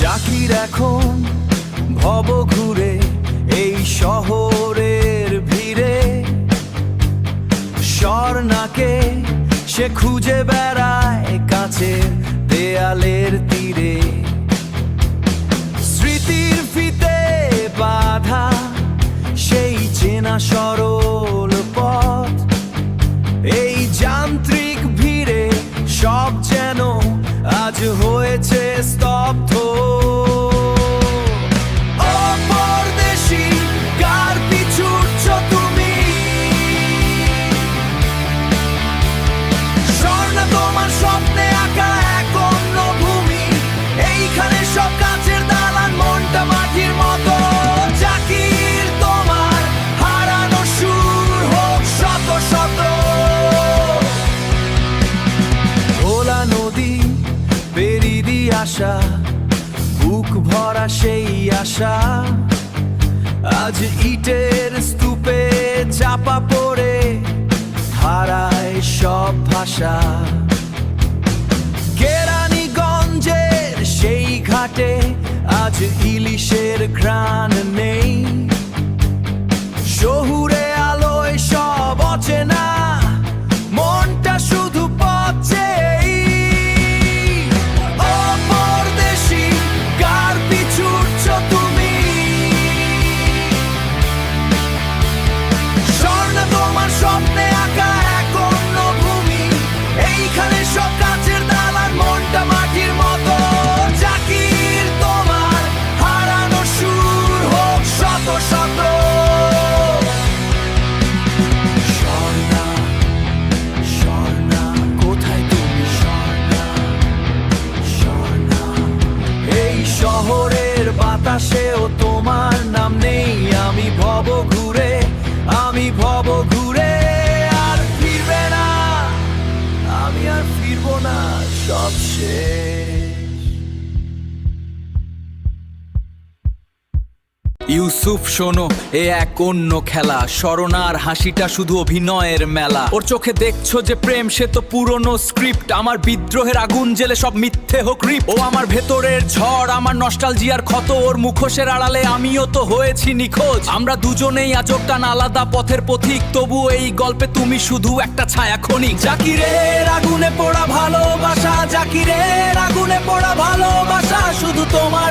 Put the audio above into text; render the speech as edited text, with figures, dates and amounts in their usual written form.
জাকির এখন ভব ঘুরে এই শহরের ভিড়ে, স্বর্ণাকে সে খুঁজে বেড়ায় কাছের দেয়ালের তীরে। স্মৃতির ফিতে বাঁধা সেই চেনা সরল পথ, এই যান্ত্রিক ভিড়ে সব যেন আজ হয়েছে স্তব্ধ। ও পরদেশী, কার পিছু ছুটছো তুমি? স্বর্ণ তোমার স্বপ্নে আঁকা এক অন্য ভূমি, এইখানে সব কাছের দালান, মনটা মাটির মতো। জাকির তোমার হারানো সুর হোক শত শত। ভোলা নদী পেরিয়ে দিয়ে আসা, বুক ভরা সেই আশা, আজ ইটের স্তূপে চাপা পড়ে হারায় সব ভাষা। কেরানীগঞ্জের সেই ঘাটে আজ ইলিশের ঘ্রাণ নেই, শহুরে আলোয় সব অচেনা, মনটা শুধু পচেই। ও পরদেশী, কার পিছু ছুটছো তুমি? স্বর্ণ তোমার স্বপ্নে আঁকা এক অন্য ভূমি, এইখানে সব কাছের দালান, মনটা মাটির মতো। জাকির তোমার হারানো সুর হোক শত শত। স্বর্ণা, স্বর্ণা, কোথায় তুমি স্বর্ণা? স্বর্ণা, এই শহরের বাতাসেও তোমার নাম নেই। আমি ভব ঘুরে, আমি ভব ঘুরে আর ফিরবে না, আমি আর ফিরবো না, সব শেষ। ইউসুফ শোনো, এ এক অন্য খেলা, স্মরণার হাসিটা শুধু অভিনয়ের মেলা। ওর চোখে দেখছো যে প্রেম, সে তো পুরনো স্ক্রিপ্ট। আমার বিদ্রোহের আগুন জেলে সব মিথ্যে হোক রিপ। ও আমার ভেতরের ঝড়, আমার নস্টালজিয়ার ক্ষত। ওর মুখোশের আড়ালে আমিও তো হয়েছি নিখোঁজ। আমরা দুজনেই আজবটান আলাদা পথের পথিক, তবু এই গল্পে তুমি শুধু একটা ছায়া ক্ষণিক। জাকিরের আগুনে পোড়া ভালোবাসা, জাকিরের আগুনে পোড়া ভালোবাসা, শুধু তোমার